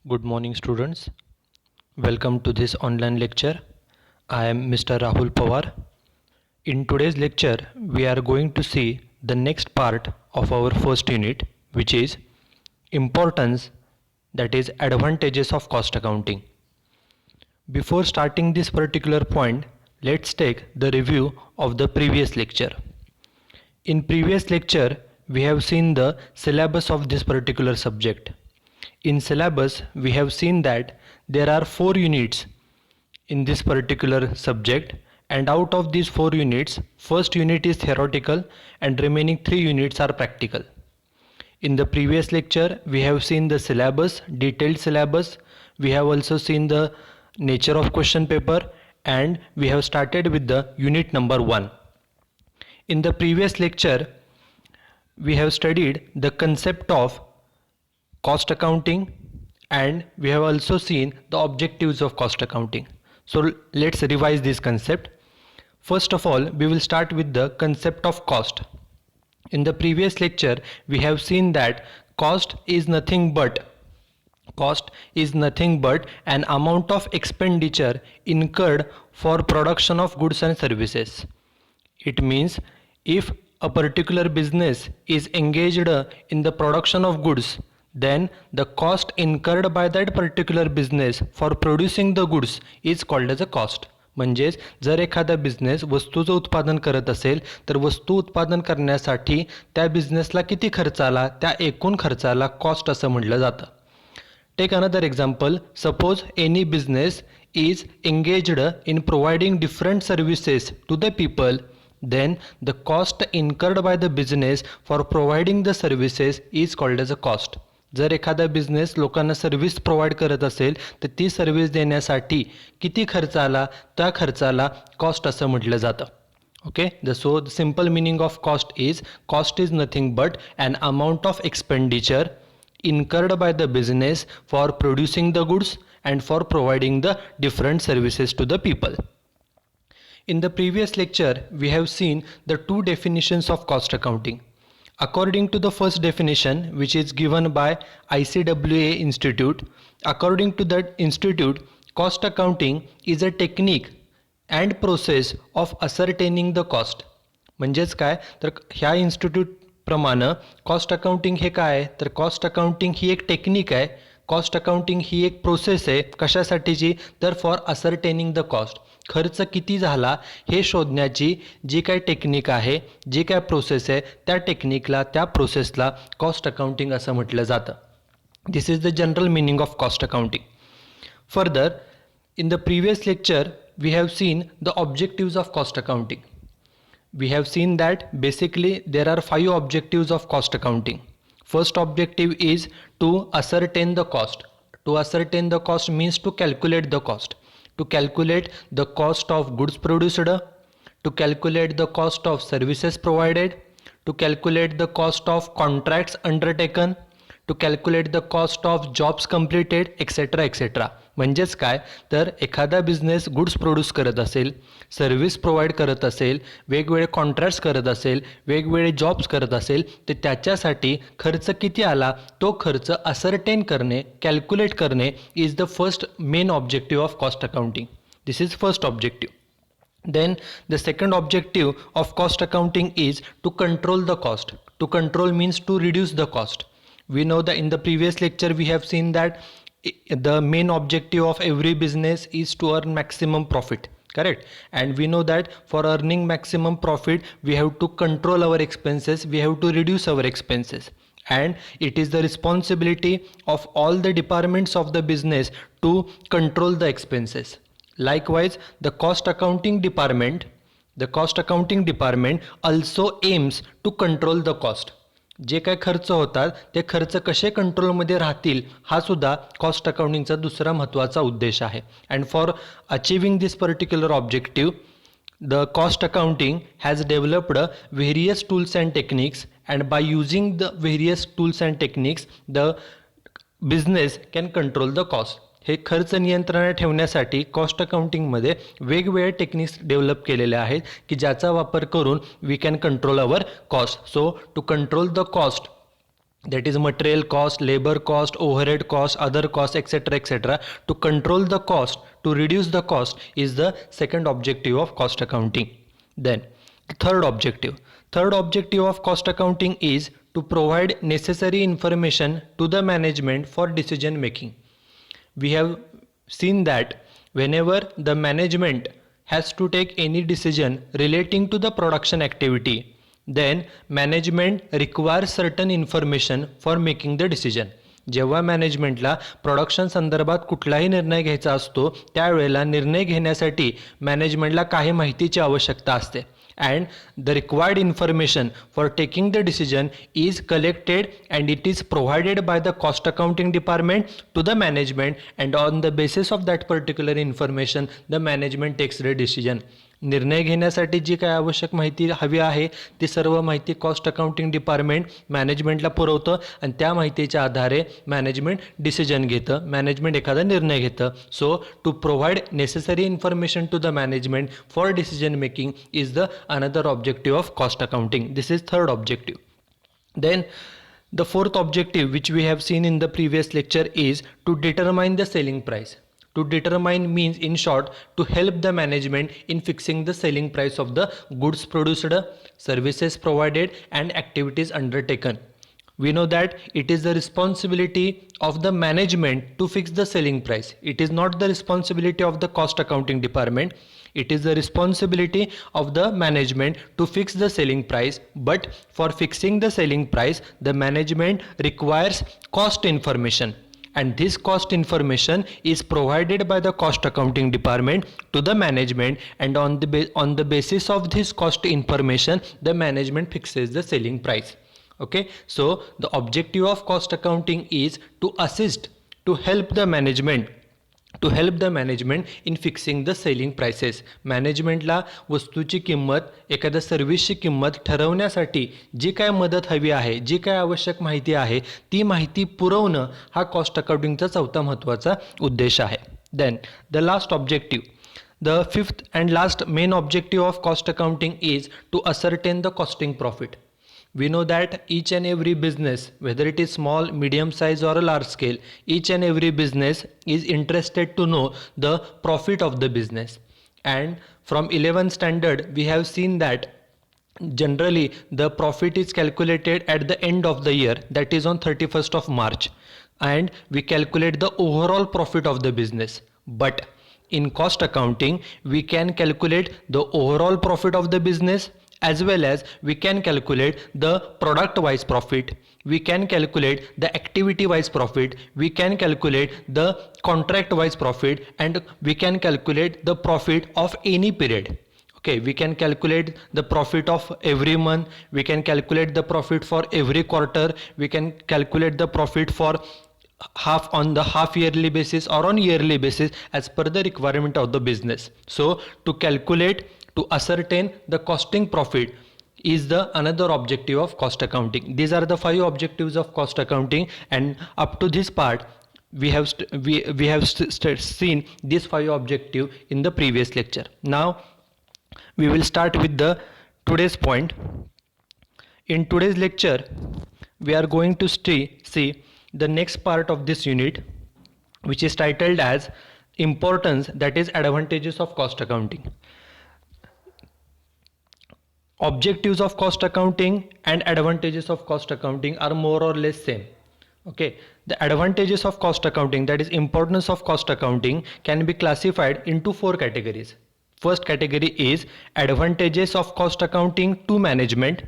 Good morning, students. Welcome to this online lecture. I am Mr. Rahul Pawar. In today's lecture, we are going to see the next part of our first unit, which is importance, that is advantages of cost accounting. Before starting this particular point, let's take the review of the previous lecture. In previous lecture, we have seen the syllabus of this particular subject. In syllabus, we have seen that there are 4 units in this particular subject, and out of these 4 units, first unit is theoretical and remaining 3 units are practical. In the previous lecture, we have seen the syllabus, detailed syllabus. We have also seen the nature of question paper, and we have started with the unit number 1. In the previous lecture, we have studied the concept of cost accounting, and we have also seen the objectives of cost accounting. So let's revise this concept. First of all, we will start with the concept of cost. In the previous lecture, we have seen that cost is nothing but an amount of expenditure incurred for production of goods and services. It means if a particular business is engaged in the production of goods, then the cost incurred by that particular business for producing the goods is called as a cost. म्हणजेच जर एखादा business वस्तूचं उत्पादन करत असेल तर वस्तू उत्पादन करण्यासाठी त्या बिझनेसला किती खर्च आला त्या एकूण खर्चाला कॉस्ट असं म्हटलं जातं. Take another example. Suppose any business is engaged in providing different services to the people, then the cost incurred by the business for providing the services is called as a cost. जर एखादा business लोकांना service provide करत असेल तर ती service देण्यासाठी किती खर्च आला त्या खर्चाला कॉस्ट असं म्हटलं जातं. Okay, so the simple meaning of cost is nothing but an amount of expenditure incurred by the business for producing the goods and for providing the different services to the people. In the previous lecture, we have seen the 2 definitions of cost accounting. According to the first definition, which is given by ICWA Institute, according to that institute, cost accounting is a technique and process of ascertaining the cost. म्हणजेच काय तर ह्या institute प्रमाणे cost accounting हे काय आहे तर cost accounting ही एक टेक्निक आहे. कॉस्ट अकाउंटिंग ही एक प्रोसेस आहे. कशासाठीची तर फॉर असरटेनिंग द कॉस्ट. खर्च किती झाला हे शोधण्याची जी काय टेक्निक आहे, जी काय प्रोसेस आहे, त्या टेक्निकला त्या प्रोसेसला कॉस्ट अकाउंटिंग असं म्हटलं जातं. This is the general meaning of cost accounting. Further, in the previous lecture we have seen the objectives of cost accounting. We have seen that basically there are 5 objectives of cost accounting. First objective is to ascertain the cost. To ascertain the cost means to calculate the cost. To calculate the cost of goods produced, to calculate the cost of services provided, to calculate the cost of contracts undertaken, to calculate the cost of jobs completed, etc. etc. म्हणजेच काय तर एखादा business goods produce करत असेल, service provide करत असेल, वेगवेगळे contracts करत असेल, वेगवेगळे जॉब्स करत असेल तर त्याच्यासाठी खर्च किती आला तो खर्च असरटेन करणे, कॅल्क्युलेट करणे is the first main objective of cost accounting. This is first objective. Then the second objective of cost accounting is to control the cost. To control means to reduce the cost. We know that in the previous lecture we have seen that the main objective of every business is to earn maximum profit, correct? And we know that for earning maximum profit we have to control our expenses, we have to reduce our expenses, and it is the responsibility of all the departments of the business to control the expenses. Likewise, the cost accounting department also aims to control the cost. जे काय खर्च होतात ते खर्च कसे कंट्रोलमध्ये राहतील हा सुद्धा कॉस्ट अकाउंटिंगचा दुसरा महत्त्वाचा उद्देश आहे. And for achieving this particular objective, the cost accounting has developed various tools and techniques, and by using the various tools and techniques the business can control the cost. हे खर्च नियंत्रणात ठेवण्यासाठी कॉस्ट अकाउंटिंगमध्ये वेगवेगळे टेक्निक्स डेव्हलप केलेले आहेत की ज्याचा वापर करून we can control our cost. So to control the cost that is material cost, labor cost, overhead cost, other costs, etc., etc. To control the cost, to reduce the cost is the second objective of cost accounting. Then the third objective of cost accounting is to provide necessary information to the management for decision making. We have seen that whenever the management has to take any decision relating to the production activity, then management requires certain information for making the decision. जेव्हा मॅनेजमेंटला production संदर्भात कुठलाही निर्णय घ्यायचा असतो त्यावेळेला निर्णय घेण्यासाठी मॅनेजमेंटला काही माहितीची आवश्यकता असते. And the required information for taking the decision is collected and it is provided by the cost accounting department to the management, and on the basis of that particular information the management takes the decision. निर्णय घेण्यासाठी जी काय आवश्यक माहिती हवी आहे ती सर्व माहिती कॉस्ट अकाउंटिंग डिपार्टमेंट मॅनेजमेंटला पुरवतं आणि त्या माहितीच्या आधारे मॅनेजमेंट डिसिजन घेतं, मॅनेजमेंट एखादा निर्णय घेतं. So to provide necessary information to the management for decision making is the another objective of cost accounting. This is third objective. Then the fourth objective which we have seen in the previous lecture is to determine the selling price. To determine means in short to help the management in fixing the selling price of the goods produced, services provided and activities undertaken. We know that it is the responsibility of the management to fix the selling price. It is not the responsibility of the cost accounting department. It is the responsibility of the management to fix the selling price, but for fixing the selling price the management requires cost information, and this cost information is provided by the cost accounting department to the management, and on the basis of this cost information the management fixes the selling price. Okay, so the objective of cost accounting is to assist, to help the management in fixing the selling prices. मॅनेजमेंटला वस्तूची किंमत, एखाद्या सर्व्हिसची किंमत ठरवण्यासाठी जी काय मदत हवी आहे, जी काय आवश्यक माहिती आहे ती माहिती पुरवणं हा कॉस्ट अकाउंटिंगचा चौथा महत्त्वाचा उद्देश आहे. Then the last objective, the fifth and last main objective of cost accounting is to ascertain the costing profit. We know that each and every business, whether it is small, medium size or a large scale, each and every business is interested to know the profit of the business. And from 11th standard we have seen that generally the profit is calculated at the end of the year, that is on 31st of March, and we calculate the overall profit of the business. But in cost accounting we can calculate the overall profit of the business as well as we can calculate the product wise profit, we can calculate the activity wise profit, we can calculate the contract wise profit, and we can calculate the profit of any period. Okay, we can calculate the profit of every month, we can calculate the profit for every quarter, we can calculate the profit for half on the half yearly basis or on yearly basis as per the requirement of the business. So to calculate, to ascertain the costing profit is the another objective of cost accounting. These are the 5 objectives of cost accounting, and up to this part we have seen these 5 objectives in the previous lecture. Now we will start with the today's point. In today's lecture we are going to see the next part of this unit, which is titled as importance, that is advantages of cost accounting. Objectives of cost accounting and advantages of cost accounting are more or less same. Okay, the advantages of cost accounting, that is importance of cost accounting, can be classified into 4 categories. First category is advantages of cost accounting to management.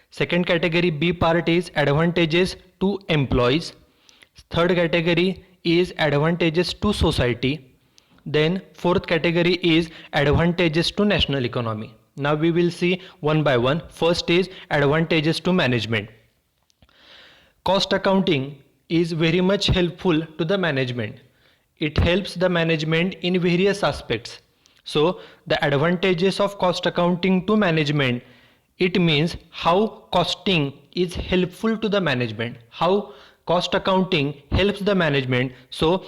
Second category, B part, is advantages to employees. Third category is advantages to society. Then fourth category is advantages to national economy. Now we will see one by one. First is advantages to management. Cost accounting is very much helpful to the management. It helps the management in various aspects. So the advantages of cost accounting to management, it means how costing is helpful to the management, how cost accounting helps the management. So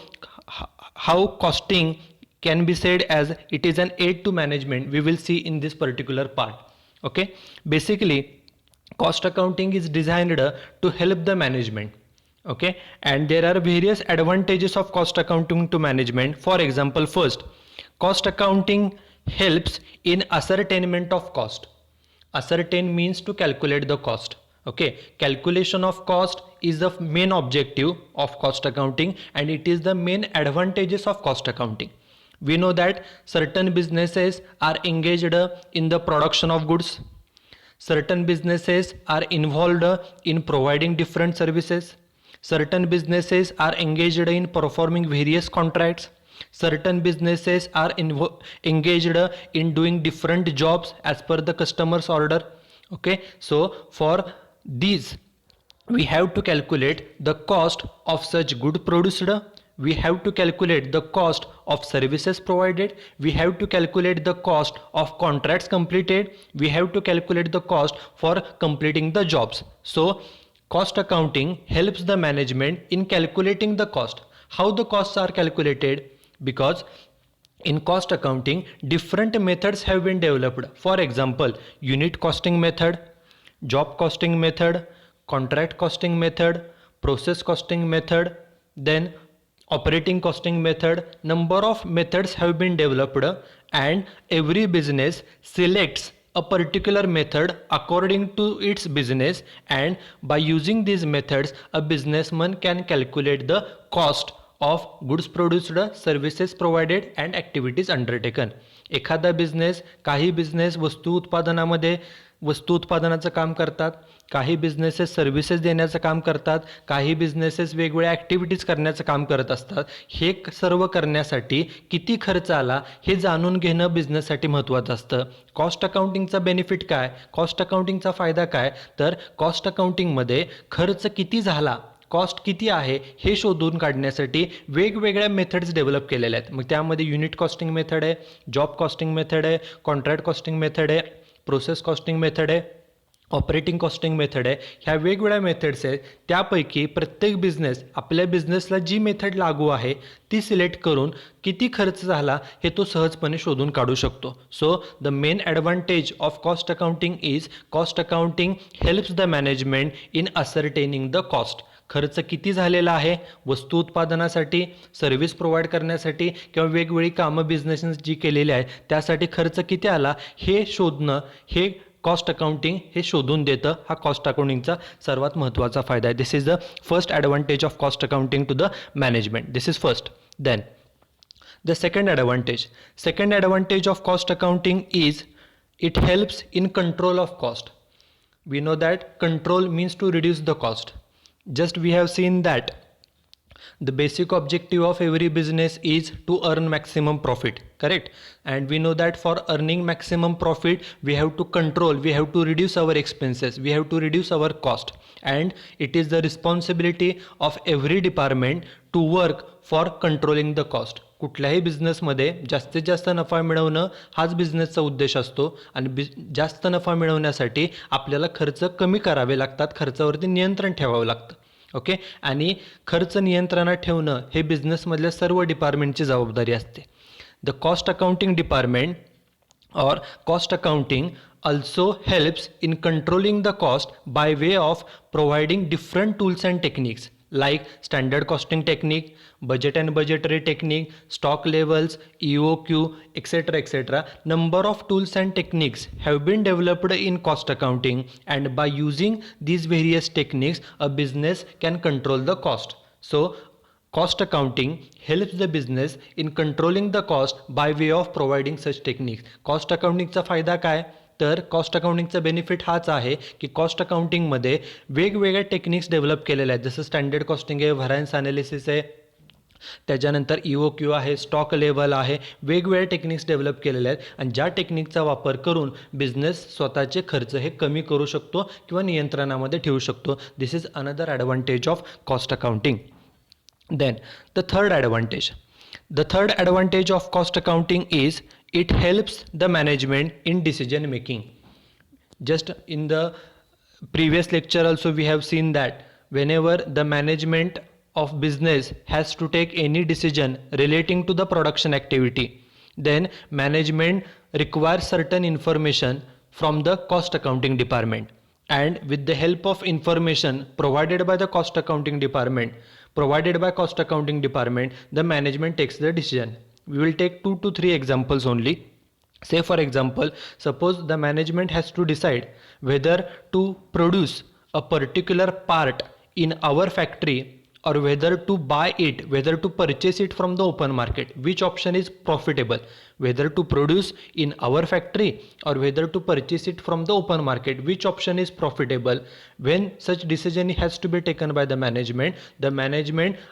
how costing can be said as it is an aid to management, we will see in this particular part. Okay, basically cost accounting is designed to help the management. Okay, and there are various advantages of cost accounting to management. For example, first, cost accounting helps in ascertainment of cost. Ascertain means to calculate the cost. Okay, calculation of cost is the main objective of cost accounting, and it is the main advantages of cost accounting. We know that certain businesses are engaged in the production of goods. Certain businesses are involved in providing different services. Certain businesses are engaged in performing various contracts. Certain businesses are engaged in doing different jobs as per the customer's order. Okay, so for these we have to calculate the cost of such good produced, we have to calculate the cost of services provided, we have to calculate the cost of contracts completed, we have to calculate the cost for completing the jobs. So cost accounting helps the management in calculating the cost. How the costs are calculated? Because in cost accounting different methods have been developed. For example, unit costing method, job costing method, contract costing method, process costing method, then operating costing method. Number of methods have been developed, and every business selects a particular method according to its business, and by using these methods a businessman can calculate the cost of goods produced, services provided and activities undertaken. एखादा business, काही business वस्तू उत्पादनाचं काम करतात, काही businesses services देण्याचं काम करतात, काही बिझनेसेस वेगवेगळ्या ॲक्टिव्हिटीज करण्याचं काम करत असतात. हे सर्व करण्यासाठी किती खर्च आला हे जाणून घेणं बिझनेससाठी महत्त्वाचं असतं. कॉस्ट अकाउंटिंगचा बेनिफिट काय, कॉस्ट अकाउंटिंगचा फायदा काय, तर कॉस्ट अकाउंटिंगमध्ये खर्च किती झाला, कॉस्ट किती आहे हे शोधून काढण्यासाठी वेगवेगळ्या मेथड्स डेव्हलप केलेल्या आहेत. मग त्यामध्ये युनिट कॉस्टिंग मेथड आहे, जॉब कॉस्टिंग मेथड आहे, कॉन्ट्रॅक्ट कॉस्टिंग मेथड आहे, प्रोसेस कॉस्टिंग मेथड आहे, ऑपरेटिंग कॉस्टिंग मेथड आहे. ह्या वेगवेगळ्या मेथड्स आहेत. त्यापैकी प्रत्येक बिझनेस आपल्या बिझनेसला जी मेथड लागू आहे ती सिलेक्ट करून किती खर्च झाला हे तो सहजपणे शोधून काढू शकतो. So the main advantage of cost accounting is cost accounting helps the management in ascertaining the cost. खर्च किती झालेला आहे वस्तू उत्पादनासाठी, सर्व्हिस प्रोव्हाइड करण्यासाठी किंवा वेगवेगळी कामं बिझनेसने जी केलेली आहे त्यासाठी खर्च किती आला हे शोधणं, हे कॉस्ट अकाउंटिंग हे शोधून देतं. हा कॉस्ट अकाउंटिंगचा सर्वात महत्त्वाचा फायदा आहे. This is the first advantage of cost accounting to the management. This is first. Then the second advantage of cost accounting is it helps in control of cost. We know that control means to reduce the cost. Just we have seen that the basic objective of every business is to earn maximum profit, correct? And we know that for earning maximum profit we have to control, we have to reduce our expenses, we have to reduce our cost, and it is the responsibility of every department to work for controlling the cost. कुठल्याही बिझनेसमध्ये जास्तीत जास्त नफा मिळवणं हाच बिझनेसचा उद्देश असतो, आणि जास्त नफा मिळवण्यासाठी आपल्याला खर्च कमी करावे लागतात, खर्चावरती नियंत्रण ठेवावं लागतं. ओके, आणि खर्च नियंत्रणात ठेवणं हे बिझनेसमधल्या सर्व डिपार्टमेंटची जबाबदारी असते. The cost accounting department or cost accounting also helps in controlling the cost by way of providing different tools and techniques like standard costing technique, budget and budgetary technique, stock levels, EOQ, etc. etc. Number of tools and techniques have been developed in cost accounting, and by using these various techniques a business can control the cost. So cost accounting helps the business in controlling the cost by way of providing such techniques. Cost अकाउंटिंगचा फायदा काय, तर cost अकाउंटिंगचा benefit हाच आहे की cost अकाउंटिंगमध्ये वेगवेगळ्या टेक्निक्स डेव्हलप केलेल्या आहेत. जसं स्टँडर्ड कॉस्टिंग आहे, व्हरायन्स ॲनालिसिस आहे, त्याच्यानंतर EOQ आहे, स्टॉक लेवल आहे, वेगवेगळ्या टेक्निक्स डेव्हलप केलेल्या आहेत, आणि ज्या टेक्निकचा वापर करून बिझनेस स्वतःचे खर्च हे कमी करू शकतो किंवा नियंत्रणामध्ये ठेवू शकतो. This is another advantage of cost accounting. Then the third advantage of cost accounting is it helps the management in decision making. Just in the previous lecture also we have seen that whenever the management of business has to take any decision relating to the production activity, then management requires certain information from the cost accounting department. and with the help of information provided by the cost accounting department, the management takes the decision. We will take 2 to 3 examples only. Say for example, suppose the management has to decide whether to produce a particular part in our factory or whether to buy it, whether to purchase it from the open market. Which option is profitable? Whether to produce in our factory or whether to purchase it from the open market. Which option is profitable? When such decision has to be taken by the management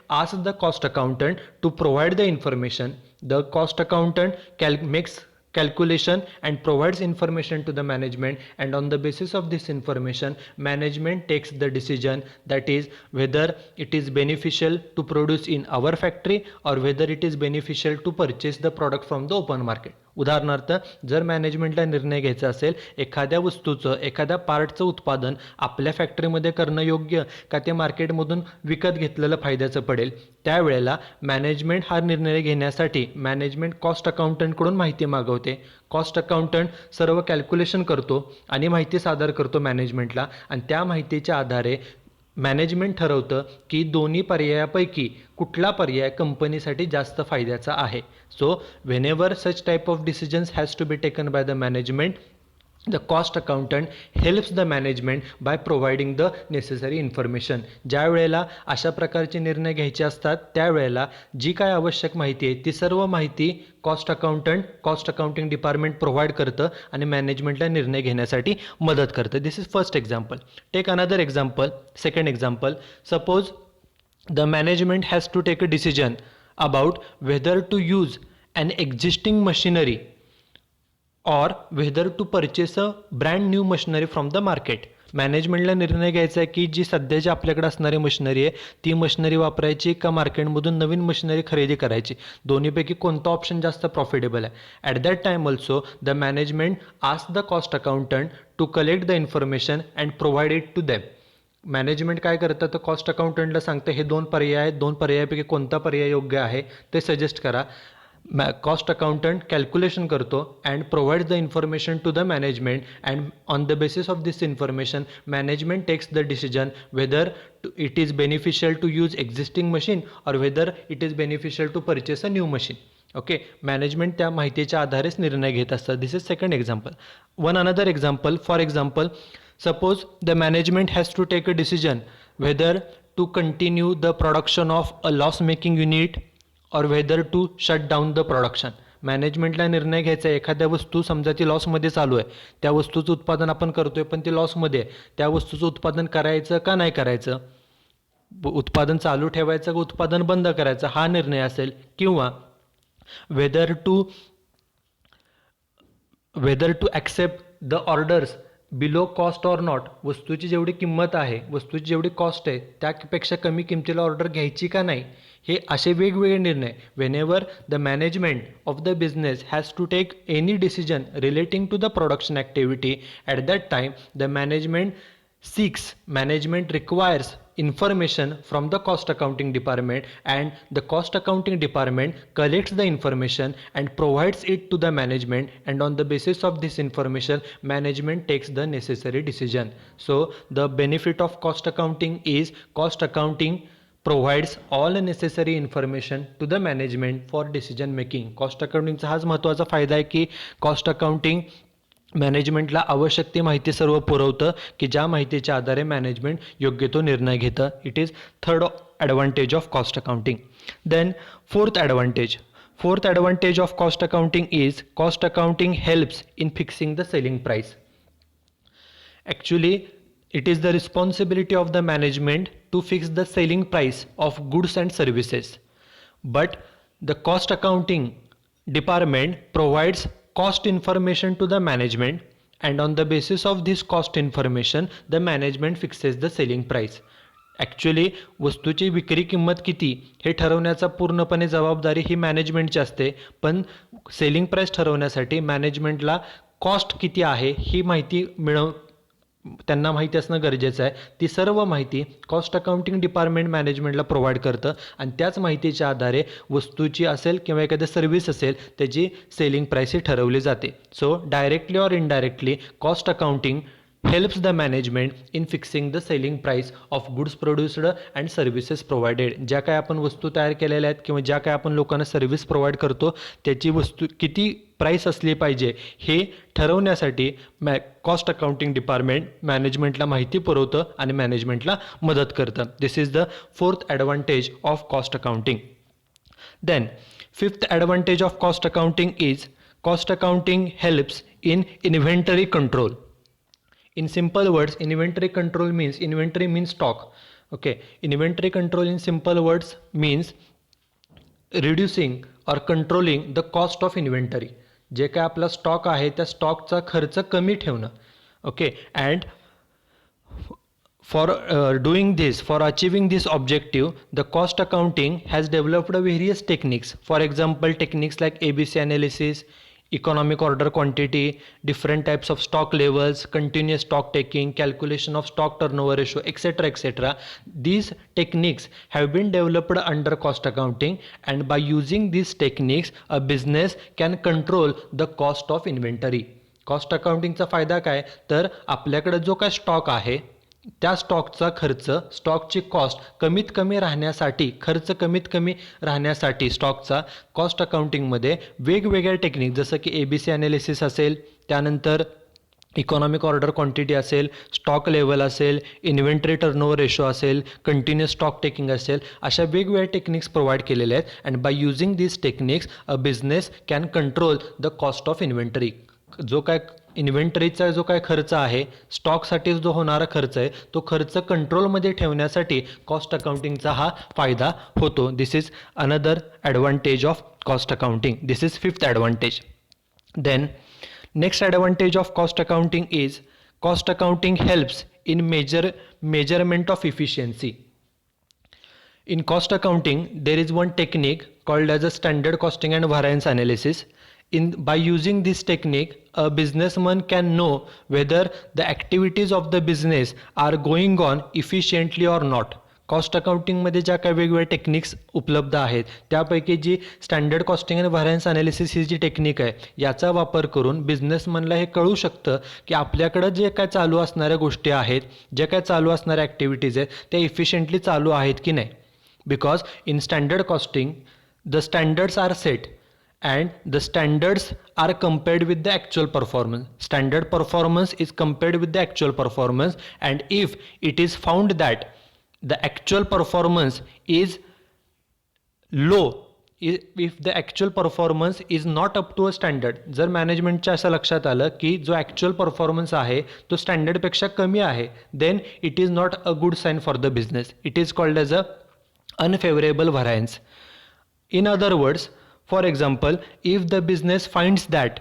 asks the cost accountant to provide the information. The cost accountant makes calculation and provides information to the management, and on the basis of this information management takes the decision, that is whether it is beneficial to produce in our factory or whether it is beneficial to purchase the product from the open market. उदाहरणार्थ जर मॅनेजमेंटला निर्णय घ्यायचा असेल एखाद्या वस्तूचं एखाद्या पार्टचं उत्पादन आपल्या फॅक्टरीमध्ये करणं योग्य का ते मार्केटमधून विकत घेतलेलं फायद्याचं पडेल, त्यावेळेला मॅनेजमेंट हा निर्णय घेण्यासाठी मॅनेजमेंट कॉस्ट अकाउंटंटकडून माहिती मागवते. कॉस्ट अकाउंटंट सर्व कॅल्क्युलेशन करतो आणि माहिती सादर करतो मॅनेजमेंटला, आणि त्या माहितीच्या आधारे मॅनेजमेंट ठरवतं की दोन्ही पर्यायापैकी कुठला पर्याय कंपनीसाठी जास्त फायद्याचा आहे. So whenever such type of decisions has to be taken by the management, the cost accountant helps the management by providing the necessary information. ज्या वेळेला अशा प्रकारचे निर्णय घ्यायचे असतात त्यावेळेला जी काय आवश्यक माहिती आहे ती सर्व माहिती कॉस्ट अकाउंटिंग डिपार्टमेंट प्रोव्हाइड करतं आणि मॅनेजमेंटला निर्णय घेण्यासाठी मदत करतं. This is first example. Take another example, second example. Suppose the management has to take a decision about whether to use an existing machinery or whether to purchase a brand new machinery from the market. मॅनेजमेंटला निर्णय घ्यायचा आहे की जी सध्याची आपल्याकडे असणारी machinery आहे ती machinery वापरायची का मार्केटमधून नवीन मशिनरी खरेदी करायची, दोन्हीपैकी कोणता ऑप्शन जास्त प्रॉफिटेबल आहे. At that time also the management ask the cost accountant to collect the information and provide it to them. Management काय करतं तर कॉस्ट अकाउंटंटला सांगतं हे दोन पर्याय आहेत, दोन पर्यायापैकी कोणता पर्याय योग्य आहे ते सजेस्ट करा. कॉस्ट अकाउंटंट कॅल्क्युलेशन करतो and provides the information to the management, and on the basis of this information management takes the decision whether it is beneficial to use existing machine or whether it is beneficial to purchase a new machine. Okay, management त्या माहितीच्या आधारेच निर्णय घेत असतात. This is second example. One another example, for example, suppose the management has to take a decision whether to continue the production of a loss making unit or whether to shut down the production. मॅनेजमेंटला निर्णय घ्यायचा आहे एखाद्या वस्तू समजा ती लॉसमध्ये चालू आहे, त्या वस्तूचं उत्पादन आपण करतोय पण ती लॉसमध्ये आहे, त्या वस्तूचं उत्पादन करायचं का नाही करायचं, उत्पादन चालू ठेवायचं का उत्पादन बंद करायचं हा निर्णय असेल, किंवा whether to accept the orders below cost or not. वस्तूची जेवढी किंमत आहे, वस्तूची जेवढी कॉस्ट आहे त्यापेक्षा कमी किमतीला ऑर्डर घ्यायची का नाही, हे असे वेगवेगळे निर्णय. Whenever the management of the business has to take any decision relating to the production activity, at that time the management requires information from the cost accounting department, and the cost accounting department collects the information and provides it to the management, and on the basis of this information management takes the necessary decision. So the benefit of cost accounting is cost accounting provides all necessary information to the management for decision making. cost accounting चा हाच महत्त्वाचा फायदा आहे की cost accounting मॅनेजमेंटला आवश्यक ती माहिती सर्व पुरवतं की ज्या माहितीच्या आधारे मॅनेजमेंट योग्य तो निर्णय घेतं. It is third advantage of cost accounting. Then fourth advantage of cost accounting is cost accounting helps in fixing the selling price. Actually it is the responsibility of the management to fix the selling price of goods and services, but the cost accounting department provides cost information to the management, and on the basis of this cost information the management fixes the selling price. Actually वस्तूची विक्री किंमत किती हे ठरवण्याचा पूर्णपणे जबाबदारी ही मॅनेजमेंटची असते, पण सेलिंग प्राईस ठरवण्यासाठी मॅनेजमेंटला कॉस्ट किती आहे ही माहिती त्यांना माहिती असणं गरजेचं आहे. ती सर्व माहिती कॉस्ट अकाउंटिंग डिपार्टमेंट मॅनेजमेंटला प्रोव्हाइड करतं, आणि त्याच माहितीच्या आधारे वस्तूची असेल किंवा एखाद्या सर्व्हिस असेल त्याची सेलिंग प्राईस ही ठरवली जाते. So directly or indirectly cost accounting helps the management in fixing the selling price of goods produced and services provided. ज्या काय आपण वस्तू तयार केलेल्या आहेत किंवा ज्या काय आपण लोकांना सर्व्हिस प्रोव्हाइड करतो त्याची वस्तू किती प्राईस असली पाहिजे हे ठरवण्यासाठी कॉस्ट अकाउंटिंग डिपार्टमेंट मॅनेजमेंटला माहिती पुरवतं आणि मॅनेजमेंटला मदत करतं. This is the fourth advantage of cost accounting. Then, fifth advantage of cost accounting is cost accounting helps in inventory control. In simple words, inventory means stock. Okay, inventory control in simple words means reducing or controlling the cost of inventory. जे काय आपला stock आहे त्या स्टॉकचा खर्च कमी ठेवणं. Okay, and for achieving this objective, the cost accounting has developed various techniques. For example, techniques like ABC analysis, economic order quantity, different types of stock levels, continuous stock taking, calculation of stock turnover ratio, etc. etc. These techniques have been developed under cost accounting, and by using these techniques, a business can control the cost of inventory. Cost अकाउंटिंगचा फायदा काय तर आपल्याकडे जो काय stock आहे त्या स्टॉकचा खर्च स्टॉकची कॉस्ट कमीत कमी राहण्यासाठी स्टॉकचा कॉस्ट अकाउंटिंगमध्ये वेगवेगळ्या टेक्निक जसं की ABC ॲनालिसिस असेल, त्यानंतर इकॉनॉमिक ऑर्डर क्वांटिटी असेल, स्टॉक लेवल असेल, इन्व्हेंटरी टर्नओव्हर रेशो असेल, कंटिन्युअस स्टॉक टेकिंग असेल, अशा वेगवेगळ्या टेक्निक्स प्रोव्हाइड केलेल्या आहेत. And by using these techniques a business can control the cost of inventory. जो काय इन्व्हेंटरीचा जो काय खर्च आहे, स्टॉकसाठी जो होणारा खर्च आहे तो खर्च कंट्रोलमध्ये ठेवण्यासाठी कॉस्ट अकाउंटिंगचा हा फायदा होतो. This is another advantage of cost accounting. This is fifth advantage. Then next advantage of cost accounting is cost accounting helps in measurement of efficiency. In cost accounting, there is one technique called as a standard costing and variance analysis. By using this technique, a businessman can know whether the activities of the business are going on efficiently or not. Cost अकाउंटिंगमध्ये ज्या काही वेगवेगळ्या techniques उपलब्ध आहेत त्यापैकी जी standard costing आणि variance analysis ही जी technique आहे याचा वापर करून बिझनेसमनला हे कळू शकतं की आपल्याकडं जे काय चालू असणाऱ्या गोष्टी आहेत, ज्या काय चालू असणाऱ्या ॲक्टिव्हिटीज आहेत त्या इफिशियंटली चालू आहेत की नाही. Because in standard costing the standards are set and the standards are compared with the actual performance. Standard performance is compared with the actual performance, and if it is found that the actual performance is low, if the actual performance is not up to a standard, जर मॅनेजमेंटच्या असं लक्षात आलं की जो actual performance आहे तो स्टँडर्डपेक्षा कमी आहे, then it is not a good sign for the business. It is called as a unfavorable variance. In other words, for example, if the business finds that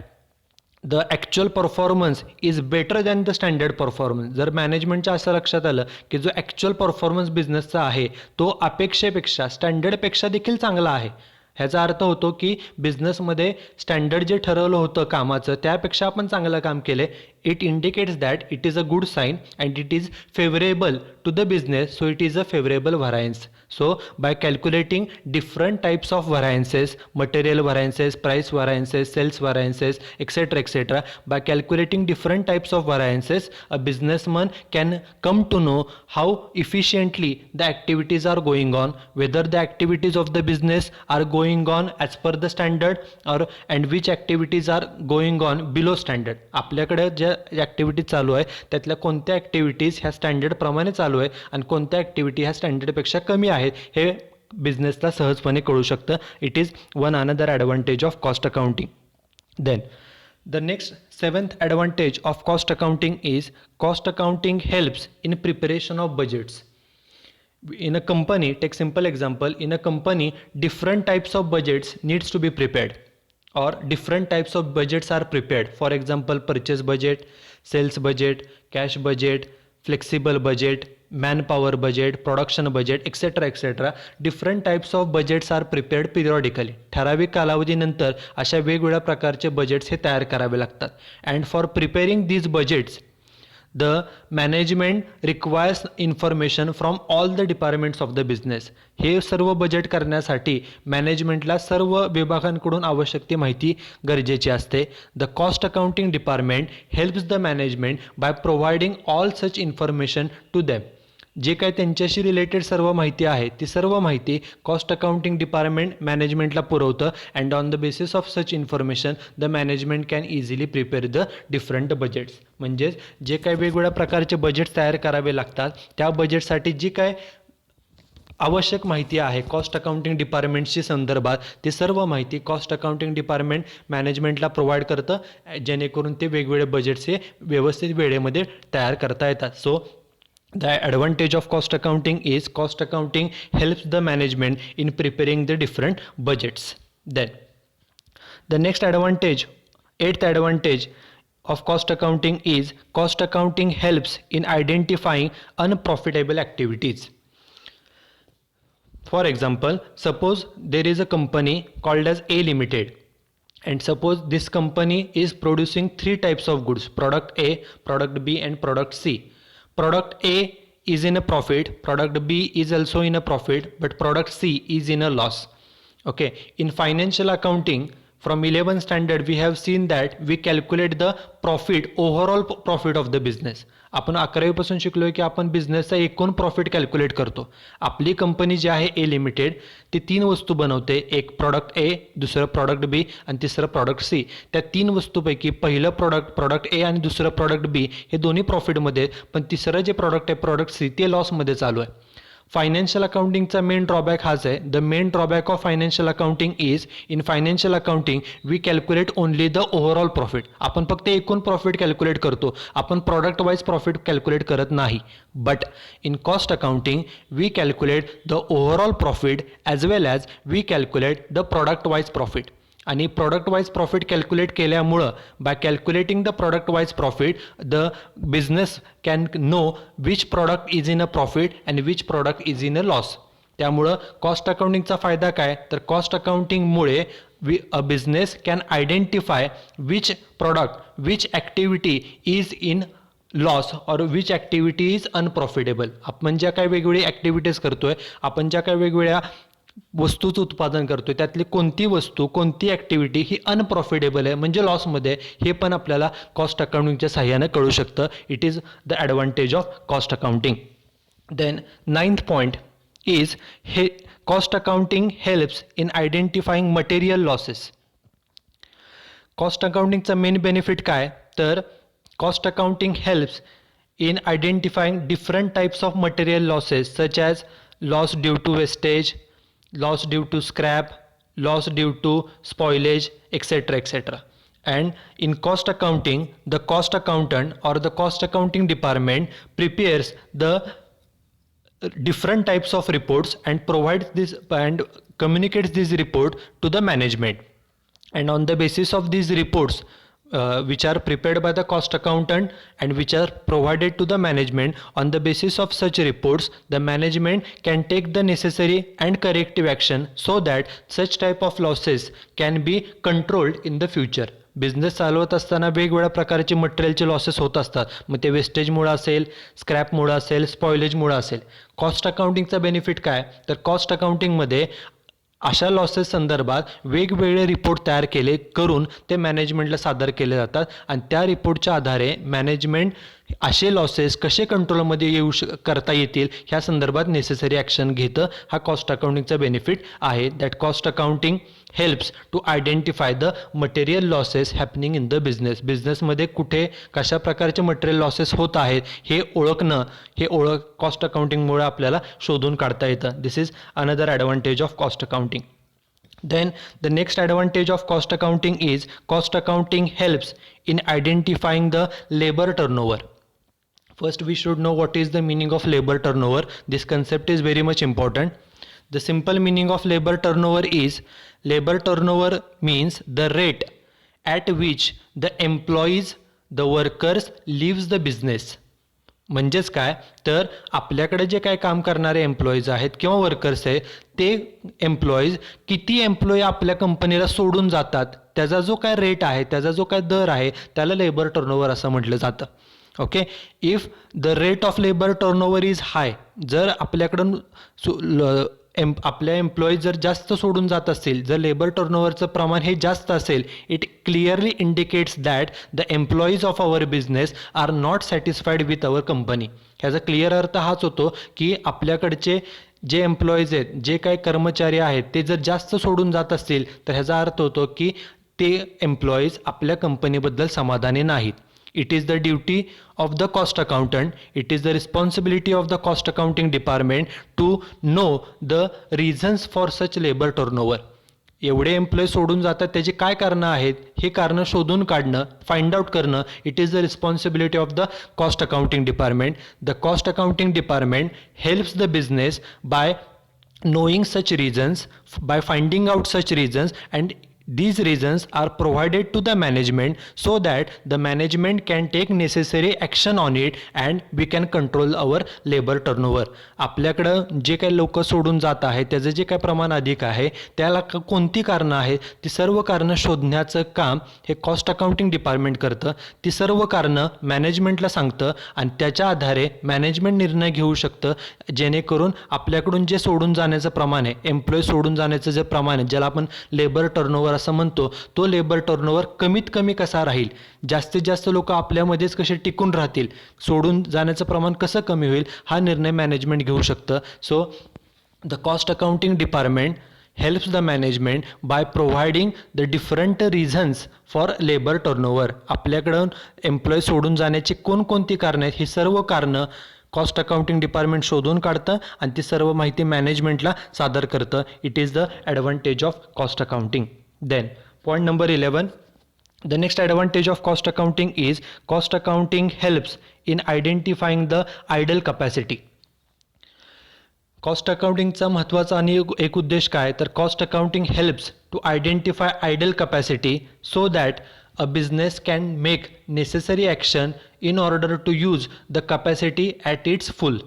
the actual performance is better than the standard performance, जर मॅनेजमेंटच्या असं लक्षात आलं की जो actual performance बिझनेसचा आहे तो अपेक्षेपेक्षा स्टँडर्डपेक्षा देखील चांगला आहे, ह्याचा अर्थ होतो की बिझनेसमध्ये स्टँडर्ड जे ठरवलं होतं कामाचं त्यापेक्षा आपण चांगलं काम केले, it indicates that it is a good sign and it is favorable to the business, so it is a favorable variance. So by calculating different types of variances, material variances, price variances, sales variances, etc., etc., by calculating different types of variances, a businessman can come to know how efficiently the activities are going on, whether the activities of the business are going on as per the standard and which activities are going on below standard. आपल्याकडे ज्या activities चालू आहे त्यातल्या कोणत्या activities ह्या स्टँडर्डप्रमाणे चालू आहे आणि कोणत्या ॲक्टिव्हिटी ह्या स्टँडर्डपेक्षा कमी आहेत हे बिझनेसला सहजपणे कळू शकतं. It is one another advantage of cost accounting. Then the next seventh advantage of cost accounting is cost accounting helps in preparation of budgets. In a company, take simple example, in a company different types of budgets needs to be prepared or different types of budgets are prepared. For example, purchase budget, sales budget, cash budget, flexible budget, manpower budget, production budget, etc., etc. Different types of budgets are prepared periodically. ठराविक कालावधीनंतर अशा वेगवेगळ्या प्रकारचे budgets हे तयार करावे लागतात. And for preparing these budgets, the management requires information from all the departments of the business. हे सर्व बजेट करण्यासाठी मॅनेजमेंटला सर्व विभागांकडून आवश्यक ती माहिती गरजेची असते. The cost accounting department helps the management by providing all such information to them. जे काय त्यांच्याशी रिलेटेड सर्व माहिती आहे ती सर्व माहिती कॉस्ट अकाउंटिंग डिपार्टमेंट मॅनेजमेंटला पुरवतं. And on the basis of such information the management can easily prepare the different budgets. म्हणजेच जे काही वेगवेगळ्या प्रकारचे बजेट्स तयार करावे लागतात त्या बजेटसाठी जी काय आवश्यक माहिती आहे कॉस्ट अकाउंटिंग डिपार्टमेंटशी संदर्भात ती सर्व माहिती कॉस्ट अकाउंटिंग डिपार्टमेंट मॅनेजमेंटला प्रोव्हाइड करतं, जेणेकरून ते वेगवेगळे बजेट्स हे व्यवस्थित वेळेमध्ये तयार करता येतात. So the advantage of cost accounting is cost accounting helps the management in preparing the different budgets. Then the next advantage, eighth advantage of cost accounting is cost accounting helps in identifying unprofitable activities. For example, suppose there is a company called as A Limited, and suppose this company is producing three types of goods: product A, product B and product C. Product A is in a profit, product B is also in a profit, but product C is in a loss. Okay, in financial accounting from 11th standard we have seen that we calculate the profit, overall profit of the business. आपण 11वी पासून शिकलोय की आपण बिझनेसचा एकूण profit calculate करतो. आपली company जी आहे ए limited ती तीन वस्तू बनवते, एक प्रॉडक्ट ए, दुसरं प्रॉडक्ट बी आणि तिसरं प्रॉडक्ट सी. त्या तीन वस्तूपैकी पहिलं प्रॉडक्ट ए आणि दुसरं प्रॉडक्ट बी हे दोन्ही प्रॉफिटमध्ये, पण तिसरं जे प्रॉडक्ट आहे प्रॉडक्ट सी ते लॉसमध्ये चालू आहे. फायनान्शियल अकाउंटिंगचा मेन ड्रॉबॅक हाच आहे. The main drawback of financial accounting is in financial accounting we calculate only the overall profit. आपण फक्त एकूण प्रॉफिट कॅल्क्युलेट करतो, आपण प्रॉडक्ट वाईज प्रॉफिट कॅल्क्युलेट करत नाही. But in cost accounting we calculate the overall profit as well as we calculate the product wise profit. आणि product wise profit calculate केल्यामुळं by calculating the product wise profit the business can know which product is in a profit and which product is in a loss. त्यामुळं cost अकाउंटिंगचा फायदा काय, तर cost अकाउंटिंगमुळे a business can identify which product, which activity is in loss और which activity is unprofitable. आपण ज्या काही वेगवेगळी ॲक्टिव्हिटीज करतोय, आपण ज्या काही वेगवेगळ्या वस्तूचं उत्पादन करतोय त्यातली कोणती वस्तू, कोणती ॲक्टिव्हिटी ही अनप्रॉफिटेबल आहे म्हणजे लॉसमध्ये, हे पण आपल्याला कॉस्ट अकाउंटिंगच्या साहाय्याने कळू शकतं. It is the advantage of cost accounting. Then ninth point is हे cost accounting helps in identifying material losses. Cost अकाउंटिंगचा मेन बेनिफिट काय, तर cost accounting helps in identifying different types of material losses such as loss due to wastage, loss due to scrap, loss due to spoilage, etc. etc. And in cost accounting, the cost accountant or the cost accounting department prepares the different types of reports and provides this and communicates this report to the management. And on the basis of these reports which are prepared by the cost accountant and which are provided to the management, on the basis of such reports the management can take the necessary and corrective action so that such type of losses can be controlled in the future. Business चालवत असताना वेगवेगळ्या प्रकारचे मटेरियलचे losses होत असतात, मग ते वेस्टेजमुळं असेल, स्क्रॅपमुळं असेल, स्पॉइलेजमुळं असेल. कॉस्ट अकाउंटिंगचा बेनिफिट काय, तर कॉस्ट अकाउंटिंगमध्ये अशा लॉसेस संदर्भात वेगवेगळे रिपोर्ट तयार करून ते मॅनेजमेंटला सादर केले जातात आणि त्या रिपोर्टच्या आधारे मॅनेजमेंट असे लॉसेस कसे कंट्रोलमध्ये करता येतील ह्या संदर्भात नेसेसरी ॲक्शन घेतं. हा कॉस्ट अकाउंटिंगचा बेनिफिट आहे. That cost accounting helps to identify the material losses happening in the business. बिझनेसमध्ये कुठे कशा प्रकारचे मटेरियल लॉसेस होत आहेत हे ओळखणं, हे कॉस्ट अकाउंटिंगमुळे आपल्याला शोधून काढता येतं. This is another advantage of cost accounting. Then the next advantage of cost accounting is cost accounting helps in identifying the labor turnover. First we should know what is the meaning of labor turnover. This concept is very much important. The simple meaning of labor turnover means the rate at which the employees, the workers leaves the business. म्हणजेच काय, तर आपल्याकडे जे काय काम करणारे employees आहेत किंवा वर्कर्स आहे ते एम्प्लॉईज किती एम्प्लॉई आपल्या कंपनीला सोडून जातात त्याचा जो काय रेट आहे, त्याचा जो काय दर आहे त्याला लेबर टर्नओव्हर असं म्हटलं जातं. Okay. If the rate of labour turnover is high, जर आपल्याकडून आपल्या एम्प्लॉईज जर जास्त सोडून जात असतील, जर लेबर टर्नओव्हरचं प्रमाण हे जास्त असेल, it clearly indicates that the employees of our business are not satisfied with our company. ह्याचा क्लिअर अर्थ हाच होतो की आपल्याकडचे जे एम्प्लॉईज आहेत, जे काही कर्मचारी आहेत, ते जर जास्त सोडून जात असतील तर ह्याचा अर्थ होतो की ते एम्प्लॉईज आपल्या कंपनीबद्दल समाधानी नाहीत. It is the duty of the cost accountant, it is the responsibility of the cost accounting department to know the reasons for such labor turnover. एवढे एम्प्लॉई सोडून जातात त्याची काय कारणं आहेत हे कारणं शोधून काढणं, फाइंड आउट करणं, it is the responsibility of the cost accounting department. The cost accounting department helps the business by knowing such reasons, by finding out such reasons, and these reasons are provided to the management so that the management can take necessary action on it and we can control our labor turnover. आपल्याकडं जे काही लोक सोडून जात आहेत त्याचं जे काही प्रमाण अधिक आहे त्याला कोणती कारणं आहेत ती सर्व कारणं शोधण्याचं काम हे कॉस्ट अकाउंटिंग डिपार्टमेंट करतं. ती सर्व कारणं मॅनेजमेंटला सांगतं आणि त्याच्या आधारे मॅनेजमेंट निर्णय घेऊ शकतं, जेणेकरून आपल्याकडून जे सोडून जाण्याचं प्रमाण आहे, एम्प्लॉई सोडून जाण्याचं जे प्रमाण आहे, ज्याला आपण लेबर टर्नओव्हर असं म्हणतो, तो लेबर टर्नओव्हर कमीत कमी कसा राहील, जास्तीत जास्त लोक आपल्यामध्येच कसे टिकून राहतील, सोडून जाण्याचं प्रमाण कसं कमी होईल, हा निर्णय मॅनेजमेंट घेऊ शकतं. So the cost accounting department helps the management by providing the different reasons for labor turnover. आपल्याकडून एम्प्लॉई सोडून जाण्याची कोणकोणती कारणं आहेत ही सर्व कारणं कॉस्ट अकाउंटिंग डिपार्टमेंट शोधून काढतं आणि ती सर्व माहिती मॅनेजमेंटला सादर करतं. It is the advantage of cost accounting. Then point number 11, the next advantage of cost accounting is cost accounting helps in identifying the idle capacity. Cost अकाउंटिंगचा महत्त्वाचा आणि एक उद्देश काय, तर cost accounting helps to identify idle capacity so that a business can make necessary action in order to use the capacity at its full.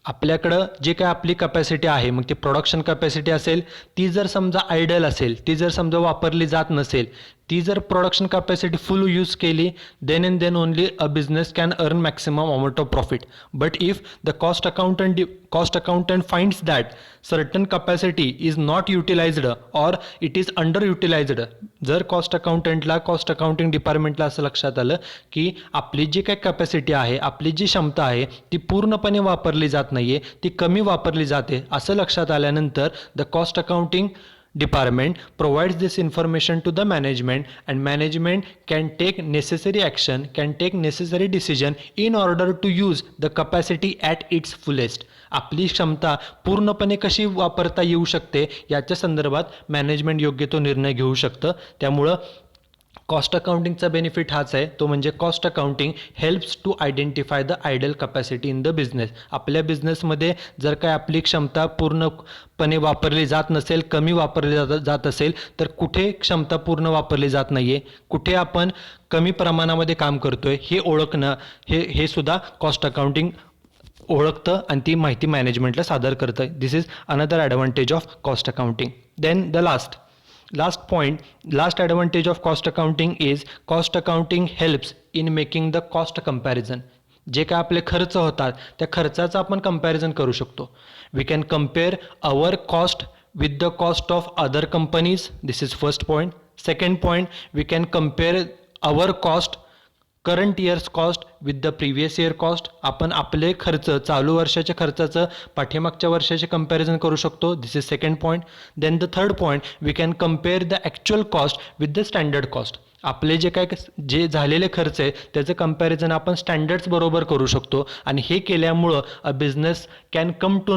आपल्याकडं जे काय आपली कॅपॅसिटी आहे, मग ती प्रोडक्शन कॅपॅसिटी असेल, ती जर समजा आयडल असेल, ती जर समजा वापरली जात नसेल, ती जर प्रोडक्शन कॅपॅसिटी फुल यूज केली, then and then only a business can earn maximum amount of profit. But if the cost accountant finds that certain capacity is not utilized or it is under utilized, जर cost accounting डिपार्टमेंटला असं लक्षात आलं की आपली जी काही capacity आहे, आपली जी क्षमता आहे ती पूर्णपणे वापरली जात नाही आहे, ती कमी वापरली जाते, असं लक्षात आल्यानंतर the cost accounting department provides this information to the management and management can take necessary action, can take necessary decision in order to use the capacity at its fullest. आपली क्षमता पूर्णपणे कशी वापरता येऊ शकते याच्या संदर्भात मॅनेजमेंट योग्य तो निर्णय घेऊ शकतं. त्यामुळं कॉस्ट अकाउंटिंगचा बेनिफिट हाच आहे, तो म्हणजे cost accounting helps to identify the idle capacity in the business. आपल्या बिझनेसमध्ये जर काय आपली क्षमता पूर्णपणे वापरली जात नसेल, कमी वापरली जात असेल, तर कुठे क्षमता पूर्ण वापरली जात नाही आहे, कुठे आपण कमी प्रमाणामध्ये काम करतोय हे ओळखणं, हे सुद्धा कॉस्ट अकाउंटिंग ओळखतं आणि ती माहिती मॅनेजमेंटला सादर करतं. This is another advantage of cost accounting. Then the last advantage of cost accounting is cost accounting helps in making the cost comparison. जे काय आपले खर्च होतात त्या खर्चाचं आपण कंपॅरिझन करू शकतो. We can compare our cost with the cost of other companies. This is first point. Second point, we can compare our cost current years cost with the previous year cost. आपण आपले खर्च चालू वर्षाच्या खर्चाचं पाठीमागच्या वर्षाचे कंपॅरिझन करू शकतो. This is second point. Then the third point, we can compare the actual cost with the standard cost. आपले जे झालेले खर्च आहे त्याचं कंपॅरिझन आपण स्टँडर्ड्स बरोबर करू शकतो आणि हे केल्यामुळं a business can come to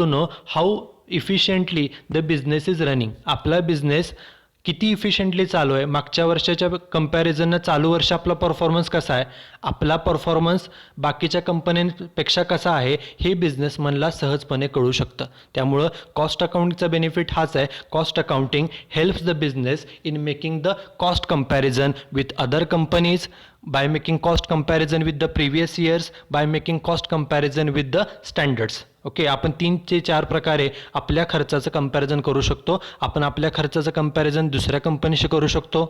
know how efficiently the business is running. आपला बिझनेस किती इफिशियंटली चालू आहे, मागच्या वर्षाच्या कंपॅरिझननं चालू वर्ष आपला परफॉर्मन्स कसा आहे, आपला परफॉर्मन्स बाकीच्या कंपन्यांपेक्षा कसा आहे हे बिझनेसमनला सहजपणे कळू शकतं. त्यामुळं कॉस्ट अकाउंटिंगचा बेनिफिट हाच आहे. Cost accounting helps the business in making the cost comparison with other companies, by making cost comparison with the previous years, by making cost comparison with the standards. Okay, आपण 3 ते 4 प्रकारे आपल्या खर्चाचं comparison करू शकतो. आपण आपल्या खर्चाचं कंपॅरिझन दुसऱ्या कंपनीशी करू शकतो,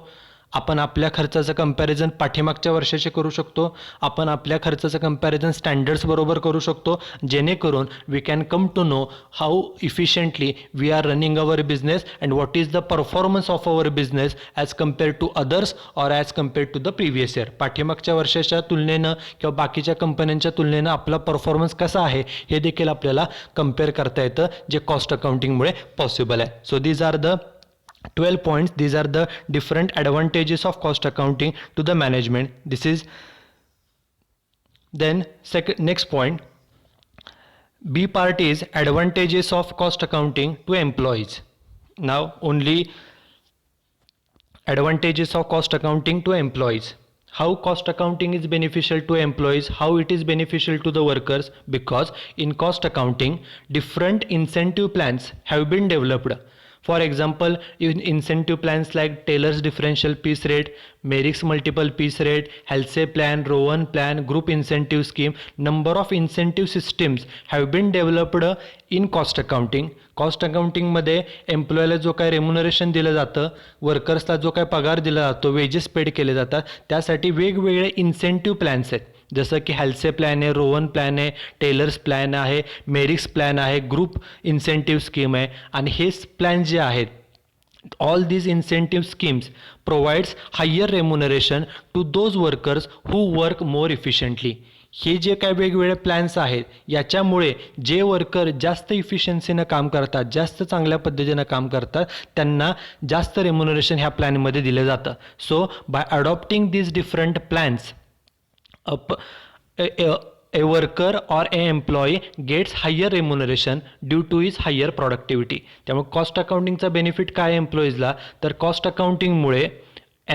आपण आपल्या खर्चाचं कंपॅरिझन पाठीमागच्या वर्षाचे करू शकतो. आपण आपल्या खर्चाचं कंपॅरिझन स्टँडर्ड्स बरोबर करू शकतो, जेणेकरून we can come to know how efficiently we are running our business and what is the performance of our business as compared to others or as compared to the previous year. पाठीमागच्या वर्षाच्या तुलनेनं किंवा बाकीच्या कंपन्यांच्या तुलनेनं आपला performance कसा आहे हे देखील आपल्याला कम्पेअर करता येतं, जे कॉस्ट अकाउंटिंगमुळे पॉसिबल आहे. So these are the 12 points. These are the different advantages of cost accounting to the management. This is then next point. B part is advantages of cost accounting to employees. Now only advantages of cost accounting to employees. How cost accounting is beneficial to employees, how it is beneficial to the workers, because in cost accounting different incentive plans have been developed. For example, in incentive plans like Taylor's differential piece rate, Merrick's multiple piece rate, Halsey plan, Rowan plan, group incentive scheme, number of incentive systems have been developed in cost accounting. Cost अकाउंटिंगमध्ये एम्प्लॉयला जो काय remuneration दिलं जातं, वर्कर्सला जो काय पगार दिला जातो, वेजेस पेड केले जातात, त्यासाठी वेगवेगळे इन्सेंटिव्ह प्लॅन्स आहेत. जसं की हॅल्से प्लॅन आहे, रोवन प्लॅन आहे, टेलर्स प्लॅन आहे, मेरिक्स प्लॅन आहे, ग्रुप इन्सेंटिव्ह स्कीम आहे. आणि हे प्लॅन जे आहेत, all these incentive schemes provides higher remuneration to those workers who work more efficiently. हे जे काय वेगवेगळे प्लॅन्स आहेत, याच्यामुळे जे वर्कर जास्त इफिशियन्सीनं काम करतात, जास्त चांगल्या पद्धतीनं काम करतात, त्यांना जास्त रेम्युनरेशन ह्या प्लॅनमध्ये दिलं जातं. So bye adopting these different plans, a worker or a employee gets higher remuneration due to his higher productivity. त्यामुळे कॉस्ट अकाउंटिंगचा बेनिफिट काय एम्प्लॉईजला, तर cost अकाउंटिंगमुळे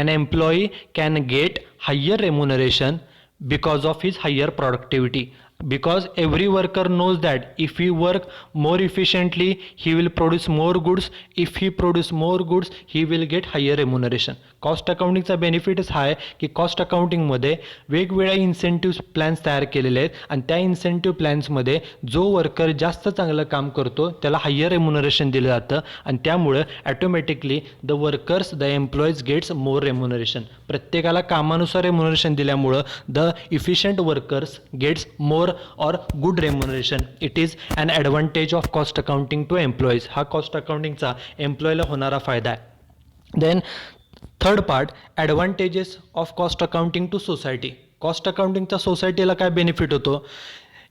an employee can get higher remuneration because of his higher productivity, because every worker knows that if he work more efficiently he will produce more goods. If he produce more goods he will get higher remuneration. Cost अकाउंटिंगचा बेनिफिटच हा आहे की cost अकाउंटिंगमध्ये वेगवेगळ्या incentive plans तयार केलेले आहेत, आणि त्या इन्सेंटिव्ह प्लॅन्समध्ये जो वर्कर जास्त चांगलं काम करतो त्याला हायर रेम्युनरेशन दिलं जातं, आणि त्यामुळं automatically the workers, the employees gets more remuneration. प्रत्येकाला कामानुसार रेम्युनरेशन दिल्यामुळं the efficient workers gets more or good remuneration. It is an advantage of cost accounting to employees. हा कॉस्ट अकाउंटिंगचा एम्प्लॉयला होणारा फायदा आहे. Then third part, advantages of cost accounting to society. Cost अकाउंटिंगचा सोसायटीला काय बेनिफिट होतो?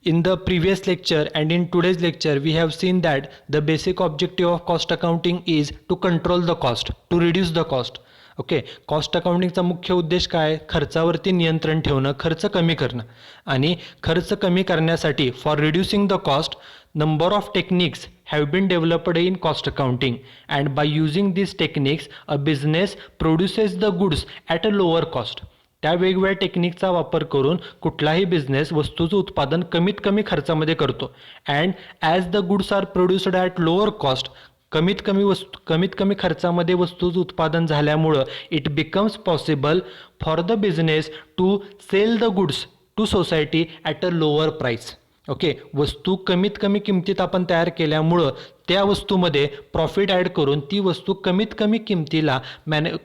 In the previous lecture and in today's lecture we have seen that the basic objective of cost accounting is to control the cost, to reduce the cost. Okay, cost अकाउंटिंगचा मुख्य उद्देश काय? खर्चावरती नियंत्रण ठेवणं, खर्च कमी करणं. आणि खर्च कमी करण्यासाठी for reducing the cost, number of techniques have been developed in cost accounting, and by using these techniques a business produces the goods at a lower cost. त्या वेगवेगळ्या टेक्निकचा वापर करून कुठलाही बिझनेस वस्तूचं उत्पादन कमीत कमी खर्चामध्ये करतो. And as the goods are produced at lower cost, कमीत कमी खर्चामध्ये वस्तूचं उत्पादन झाल्यामुळं it becomes possible for the business to sell the goods to society at a lower price. Okay, वस्तू कमीत कमी किमतीत आपण तयार केल्यामुळं त्या वस्तूमध्ये प्रॉफिट ॲड करून ती वस्तू कमीत कमी किमतीला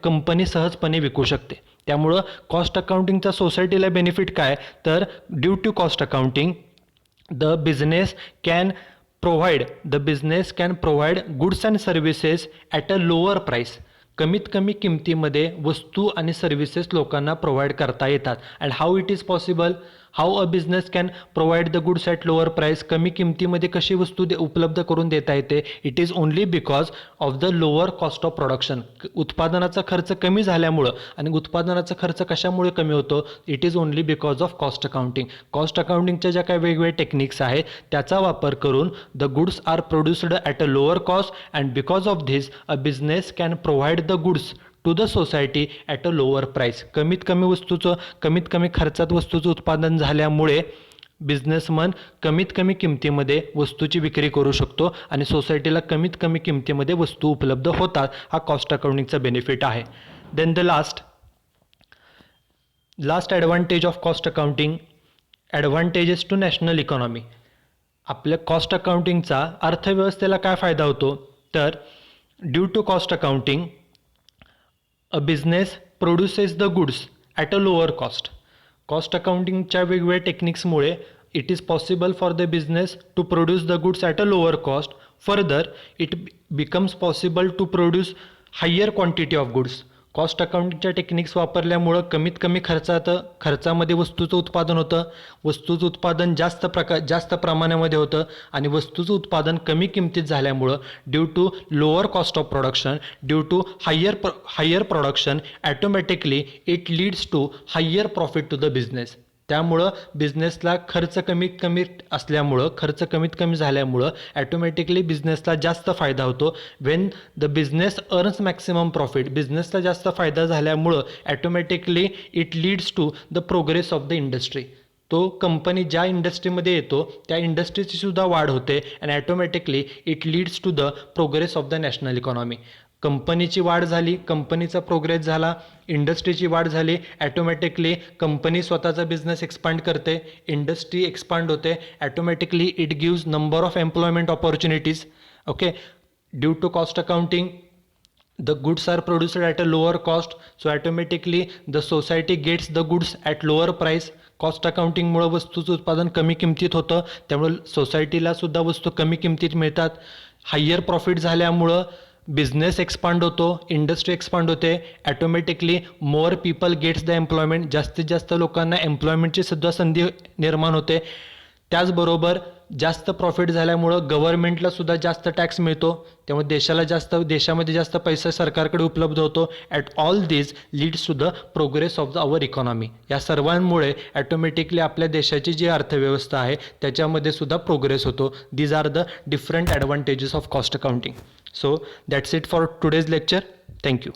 कंपनी सहजपणे विकू शकते. त्यामुळं कॉस्ट अकाउंटिंगचा सोसायटीला बेनिफिट काय, तर due to cost accounting the business can provide goods and services at a lower price. कमीत कमी किमतीमध्ये वस्तू आणि सर्व्हिसेस लोकांना प्रोव्हाइड करता येतात. And how it is possible, how a business can provide the goods at lower price, कमी किमतीमध्ये कशी वस्तू उपलब्ध करून देता येते? It is only because of the lower cost of production. उत्पादनाचा खर्च कमी झाल्यामुळं, आणि उत्पादनाचा खर्च कशामुळे कमी होतो? It is only because of cost accounting. Cost अकाउंटिंगच्या ज्या काही वेगवेगळ्या टेक्निक्स आहेत त्याचा वापर करून the goods are produced at a lower cost, and because of this a business can provide the goods to the society at a lower price. कमीत कमी खर्चात वस्तूचं उत्पादन झाल्यामुळे बिझनेसमन कमीत कमी किमतीमध्ये वस्तूची विक्री करू शकतो आणि सोसायटीला कमीत कमी किमतीमध्ये वस्तू उपलब्ध होतात. हा कॉस्ट अकाउंटिंगचा बेनिफिट आहे. Then the last advantage of cost accounting, advantages to national economy. आपल्या कॉस्ट अकाउंटिंगचा अर्थव्यवस्थेला काय फायदा होतो, तर due to cost accounting a business produces the goods at a lower cost. Cost अकाउंटिंगच्या वेगवेगळ्या टेक्निक्समुळे it is possible for the business to produce the goods at a lower cost. Further it becomes possible to produce higher quantity of goods. Cost अकाउंटिंगच्या techniques वापरल्यामुळं कमीत कमी खर्चामध्ये वस्तूचं उत्पादन होतं. वस्तूचं उत्पादन जास्त प्रमाणामध्ये होतं आणि वस्तूचं उत्पादन कमी किमतीत झाल्यामुळं due to lower cost of production, due to higher production, automatically it leads to higher profit to the business. त्यामुळं बिझनेसला खर्च कमीत कमी झाल्यामुळं ॲटोमॅटिकली बिझनेसला जास्त फायदा होतो. When the business earns maximum profit, बिझनेसला जास्त फायदा झाल्यामुळं automatically it leads to the progress of the industry. तो कंपनी ज्या इंडस्ट्रीमध्ये येतो त्या इंडस्ट्रीची सुद्धा वाढ होते आणि automatically it leads to the progress of the national economy. कंपनीची वाढ झाली, कंपनीचा प्रोग्रेस झाला, इंडस्ट्रीची वाढ झाली, ॲटोमॅटिकली कंपनी स्वतःचा बिझनेस एक्सपांड करते, इंडस्ट्री एक्सपांड होते, automatically it gives number of employment opportunities. Okay, due to cost accounting the goods are produced at a lower cost, so automatically the society gets the goods at lower price. Cost अकाउंटिंगमुळं वस्तूचं उत्पादन कमी किमतीत होतं, त्यामुळे सोसायटीला सुद्धा वस्तू कमी किमतीत मिळतात. हायर प्रॉफिट झाल्यामुळं बिझनेस एक्सपांड होतो, इंडस्ट्री एक्सपांड होते, automatically more people gets the employment. जास्तीत जास्त लोकांना एम्प्लॉयमेंटची सुद्धा संधी निर्माण होते. त्याचबरोबर जास्त प्रॉफिट झाल्यामुळं गव्हर्नमेंटला सुद्धा जास्त टॅक्स मिळतो, त्यामुळे देशामध्ये जास्त पैसा सरकारकडे उपलब्ध होतो. At all this leads to the progress of the our economy. या सर्वांमुळे ॲटोमॅटिकली आपल्या देशाची जी अर्थव्यवस्था आहे त्याच्यामध्ये सुद्धा प्रोग्रेस होतो. These are the different advantages of cost accounting. So that's it for today's lecture. Thank you.